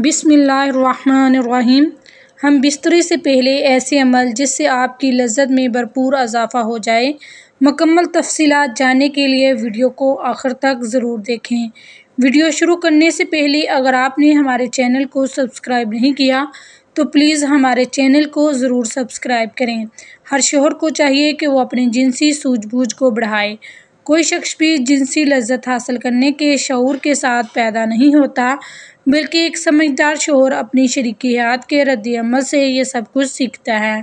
بسم اللہ الرحمن الرحیم۔ ہم بستر سے پہلے ایسے عمل جس سے آپ کی لذت میں بھرپور اضافہ ہو جائے۔ مکمل تفصیلات جاننے کے لیے ویڈیو کو آخر تک ضرور دیکھیں۔ ویڈیو شروع کرنے سے پہلے اگر آپ نے ہمارے چینل کو سبسکرائب نہیں کیا تو پلیز ہمارے چینل کو ضرور سبسکرائب کریں۔ ہر شوہر کو چاہیے کہ وہ اپنی جنسی سوجھ بوجھ کو بڑھائے۔ کوئی شخص بھی جنسی لذت حاصل کرنے کے شعور کے ساتھ پیدا نہیں ہوتا، بلکہ ایک سمجھدار شوہر اپنی شریک حیات کے رد عمل سے یہ سب کچھ سیکھتا ہے۔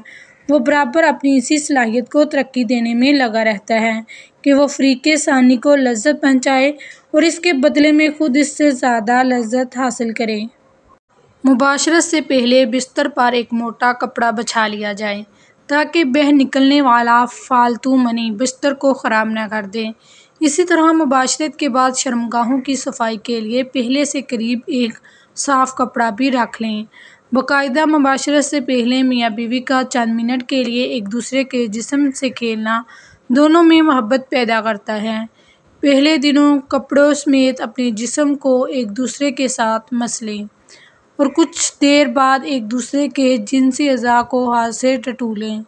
وہ برابر اپنی اسی صلاحیت کو ترقی دینے میں لگا رہتا ہے کہ وہ فریق ثانی کو لذت پہنچائے اور اس کے بدلے میں خود اس سے زیادہ لذت حاصل کرے۔ مباشرت سے پہلے بستر پر ایک موٹا کپڑا بچھا لیا جائے تاکہ بہہ نکلنے والا فالتو منی بستر کو خراب نہ کر دے۔ اسی طرح مباشرت کے بعد شرمگاہوں کی صفائی کے لیے پہلے سے قریب ایک صاف کپڑا بھی رکھ لیں۔ باقاعدہ مباشرت سے پہلے میاں بیوی کا چند منٹ کے لیے ایک دوسرے کے جسم سے کھیلنا دونوں میں محبت پیدا کرتا ہے۔ پہلے دنوں کپڑوں سمیت اپنے جسم کو ایک دوسرے کے ساتھ مس لیں اور کچھ دیر بعد ایک دوسرے کے جنسی اعضاء کو ہاتھ سے ٹٹولیں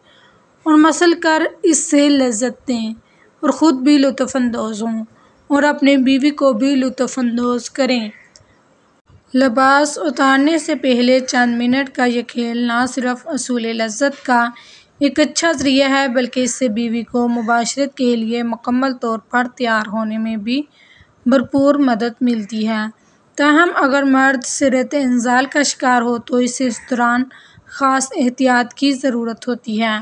اور مسل کر اس سے لذت دیں اور خود بھی لطف اندوز ہوں اور اپنے بیوی کو بھی لطف اندوز کریں۔ لباس اتارنے سے پہلے چند منٹ کا یہ کھیل نہ صرف حصول لذت کا ایک اچھا ذریعہ ہے بلکہ اس سے بیوی کو مباشرت کے لیے مکمل طور پر تیار ہونے میں بھی بھرپور مدد ملتی ہے۔ تاہم اگر مرد سرۃ انزال کا شکار ہو تو اسے اس دوران خاص احتیاط کی ضرورت ہوتی ہے۔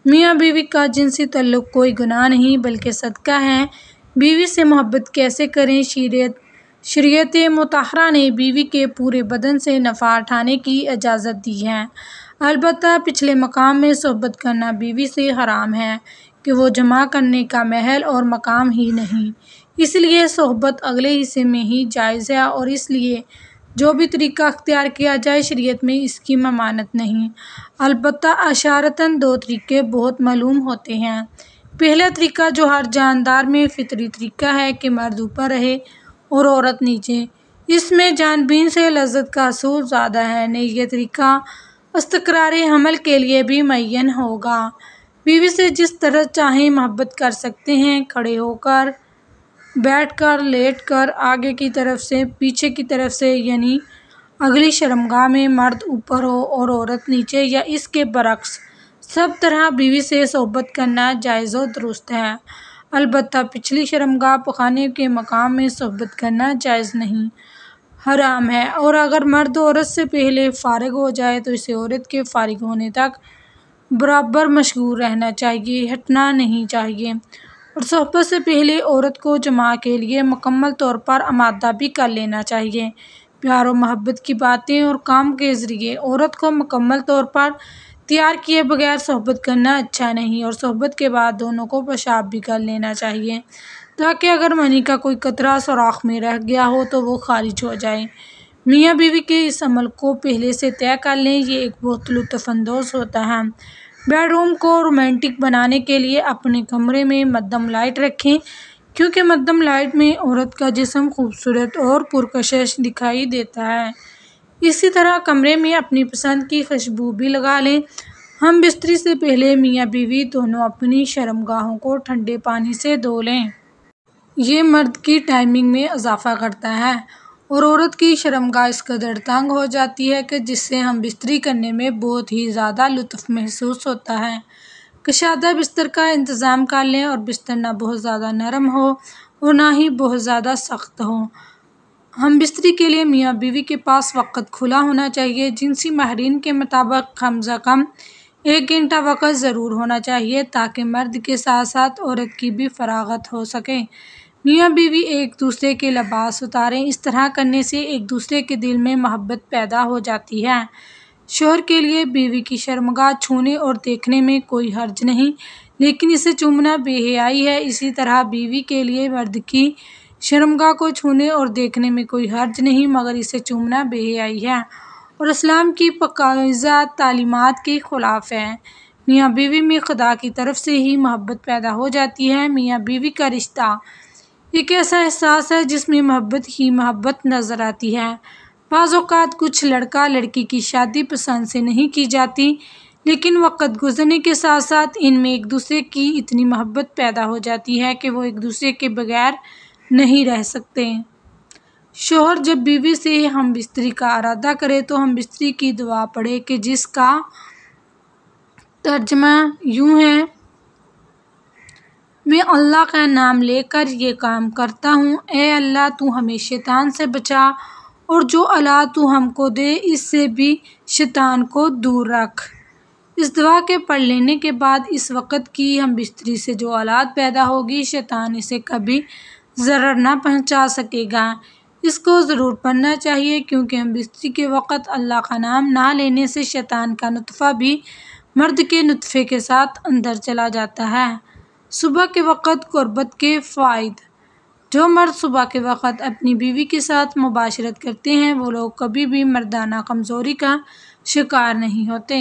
میاں بیوی کا جنسی تعلق کوئی گناہ نہیں بلکہ صدقہ ہے۔ بیوی سے محبت کیسے کریں؟ شریعت مطہرہ نے بیوی کے پورے بدن سے نفع اٹھانے کی اجازت دی ہے، البتہ پچھلے مقام میں صحبت کرنا بیوی سے حرام ہے کہ وہ جمع کرنے کا محل اور مقام ہی نہیں، اس لیے صحبت اگلے حصے میں ہی جائز ہے اور اس لیے جو بھی طریقہ اختیار کیا جائے شریعت میں اس کی ممانعت نہیں۔ البتہ اشارتاً دو طریقے بہت معلوم ہوتے ہیں۔ پہلا طریقہ جو ہر جاندار میں فطری طریقہ ہے کہ مرد اوپر رہے اور عورت نیچے، اس میں جان بین سے لذت کا حصول زیادہ ہے۔ یہ طریقہ استقرار حمل کے لیے بھی معین ہوگا۔ بیوی سے جس طرح چاہیں محبت کر سکتے ہیں، کھڑے ہو کر، بیٹھ کر، لیٹ کر، آگے کی طرف سے، پیچھے کی طرف سے، یعنی اگلی شرمگاہ میں مرد اوپر ہو اور عورت نیچے یا اس کے برعکس، سب طرح بیوی سے صحبت کرنا جائز و درست ہے۔ البتہ پچھلی شرمگاہ پخانے کے مقام میں صحبت کرنا جائز نہیں، حرام ہے، اور اگر مرد عورت سے پہلے فارغ ہو جائے تو اسے عورت کے فارغ ہونے تک برابر مشغول رہنا چاہیے، ہٹنا نہیں چاہیے، اور صحبت سے پہلے عورت کو جماع کے لیے مکمل طور پر آمادہ بھی کر لینا چاہیے۔ پیار و محبت کی باتیں اور کام کے ذریعے عورت کو مکمل طور پر تیار کیے بغیر صحبت کرنا اچھا نہیں، اور صحبت کے بعد دونوں کو پیشاب بھی کر لینا چاہیے تاکہ اگر منی کا کوئی قطرہ سوراخ میں رہ گیا ہو تو وہ خارج ہو جائے۔ میاں بیوی کے اس عمل کو پہلے سے طے کر لیں، یہ ایک بہت لطف اندوز ہوتا ہے۔ بیڈ روم کو رومانٹک بنانے کے لیے اپنے کمرے میں مدھم لائٹ رکھیں کیونکہ مدھم لائٹ میں عورت کا جسم خوبصورت اور پرکشش دکھائی دیتا ہے۔ اسی طرح کمرے میں اپنی پسند کی خوشبو بھی لگا لیں۔ ہم بستری سے پہلے میاں بیوی دونوں اپنی شرمگاہوں کو ٹھنڈے پانی سے دھو لیں۔ یہ مرد کی ٹائمنگ میں اضافہ کرتا ہے اور عورت کی شرمگاہ اس قدر تنگ ہو جاتی ہے کہ جس سے ہم بستری کرنے میں بہت ہی زیادہ لطف محسوس ہوتا ہے۔ کشادہ بستر کا انتظام کر لیں اور بستر نہ بہت زیادہ نرم ہو اور نہ ہی بہت زیادہ سخت ہو۔ ہم بستری کے لیے میاں بیوی کے پاس وقت کھلا ہونا چاہیے۔ جنسی ماہرین کے مطابق کم از کم 1 گھنٹہ وقت ضرور ہونا چاہیے تاکہ مرد کے ساتھ ساتھ عورت کی بھی فراغت ہو سکے۔ میاں بیوی ایک دوسرے کے لباس اتاریں، اس طرح کرنے سے ایک دوسرے کے دل میں محبت پیدا ہو جاتی ہے۔ شوہر کے لیے بیوی کی شرمگاہ چھونے اور دیکھنے میں کوئی حرج نہیں، لیکن اسے چومنا بے حیائی ہے۔ اسی طرح بیوی کے لیے مرد کی شرمگاہ کو چھونے اور دیکھنے میں کوئی حرج نہیں مگر اسے چومنا بے حیائی ہے اور اسلام کی پاکیزہ تعلیمات کے خلاف ہے۔ میاں بیوی میں خدا کی طرف سے ہی محبت پیدا ہو جاتی ہے۔ میاں بیوی کا رشتہ ایک ایسا احساس ہے جس میں محبت ہی محبت نظر آتی ہے۔ بعض اوقات کچھ لڑکا لڑکی کی شادی پسند سے نہیں کی جاتی، لیکن وقت گزرنے کے ساتھ ساتھ ان میں ایک دوسرے کی اتنی محبت پیدا ہو جاتی ہے کہ وہ ایک دوسرے کے بغیر نہیں رہ سکتے۔ شوہر جب بیوی سے ہم بستری کا ارادہ کرے تو ہم بستری کی دعا پڑھے کہ جس کا ترجمہ یوں ہے: میں اللہ کا نام لے کر یہ کام کرتا ہوں، اے اللہ تو ہمیں شیطان سے بچا اور جو اولاد تو ہم کو دے اس سے بھی شیطان کو دور رکھ۔ اس دعا کے پڑھ لینے کے بعد اس وقت کی ہم بستری سے جو اولاد پیدا ہوگی شیطان اسے کبھی ضرر نہ پہنچا سکے گا۔ اس کو ضرور پڑھنا چاہیے کیونکہ ہم بستری کے وقت اللہ کا نام نہ لینے سے شیطان کا نطفہ بھی مرد کے نطفے کے ساتھ اندر چلا جاتا ہے۔ صبح کے وقت قربت کے فوائد: جو مرد صبح کے وقت اپنی بیوی کے ساتھ مباشرت کرتے ہیں وہ لوگ کبھی بھی مردانہ کمزوری کا شکار نہیں ہوتے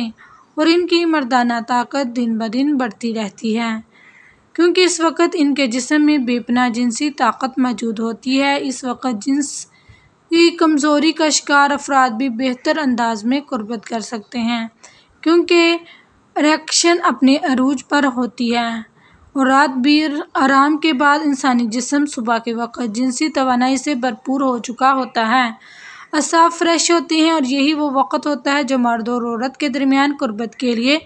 اور ان کی مردانہ طاقت دن بدن بڑھتی رہتی ہے، کیونکہ اس وقت ان کے جسم میں بے پناہ جنسی طاقت موجود ہوتی ہے۔ اس وقت جنس کی کمزوری کا شکار افراد بھی بہتر انداز میں قربت کر سکتے ہیں کیونکہ اریکشن اپنے عروج پر ہوتی ہے اور رات بھر آرام کے بعد انسانی جسم صبح کے وقت جنسی توانائی سے بھرپور ہو چکا ہوتا ہے، اعصاب فریش ہوتے ہیں اور یہی وہ وقت ہوتا ہے جو مرد اور عورت کے درمیان قربت کے لیے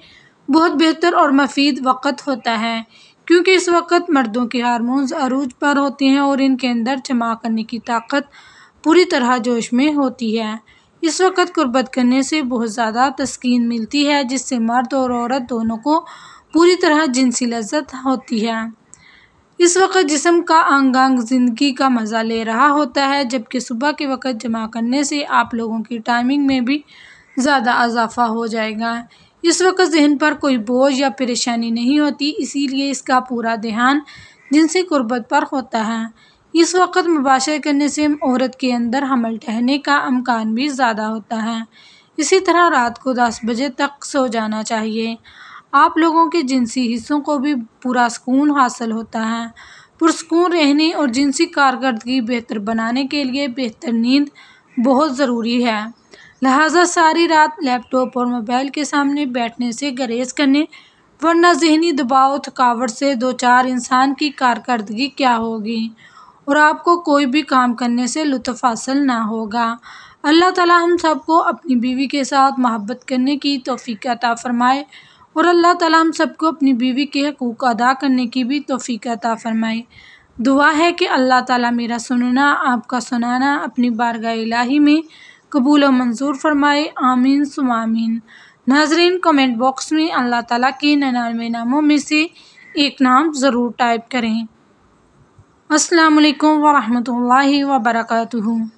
بہت بہتر اور مفید وقت ہوتا ہے، کیونکہ اس وقت مردوں کے ہارمونز عروج پر ہوتے ہیں اور ان کے اندر جمع کرنے کی طاقت پوری طرح جوش میں ہوتی ہے۔ اس وقت قربت کرنے سے بہت زیادہ تسکین ملتی ہے جس سے مرد اور عورت دونوں کو پوری طرح جنسی لذت ہوتی ہے۔ اس وقت جسم کا انگ انگ زندگی کا مزہ لے رہا ہوتا ہے، جبکہ صبح کے وقت جمع کرنے سے آپ لوگوں کی ٹائمنگ میں بھی زیادہ اضافہ ہو جائے گا۔ اس وقت ذہن پر کوئی بوجھ یا پریشانی نہیں ہوتی، اسی لیے اس کا پورا دھیان جنسی قربت پر ہوتا ہے۔ اس وقت مباشرت کرنے سے عورت کے اندر حمل ٹھہرنے کا امکان بھی زیادہ ہوتا ہے۔ اسی طرح رات کو 10 بجے تک سو جانا چاہیے۔ آپ لوگوں کے جنسی حصوں کو بھی پورا سکون حاصل ہوتا ہے۔ پرسکون رہنے اور جنسی کارکردگی بہتر بنانے کے لیے بہتر نیند بہت ضروری ہے، لہٰذا ساری رات لیپ ٹاپ اور موبائل کے سامنے بیٹھنے سے گریز کریں، ورنہ ذہنی دباؤ و تھکاوٹ سے دوچار انسان کی کارکردگی کیا ہوگی اور آپ کو کوئی بھی کام کرنے سے لطف حاصل نہ ہوگا۔ اللہ تعالیٰ ہم سب کو اپنی بیوی کے ساتھ محبت کرنے کی توفیق عطا فرمائے اور اللہ تعالیٰ ہم سب کو اپنی بیوی کے حقوق ادا کرنے کی بھی توفیق عطا فرمائے۔ دعا ہے کہ اللہ تعالیٰ میرا سننا آپ کا سنانا اپنی بارگاہ الہی میں قبول و منظور فرمائے، آمین ثم آمین۔ ناظرین، کمنٹ باکس میں اللہ تعالیٰ کے 99 ناموں میں سے ایک نام ضرور ٹائپ کریں۔ السلام علیکم ورحمۃ اللہ وبرکاتہ۔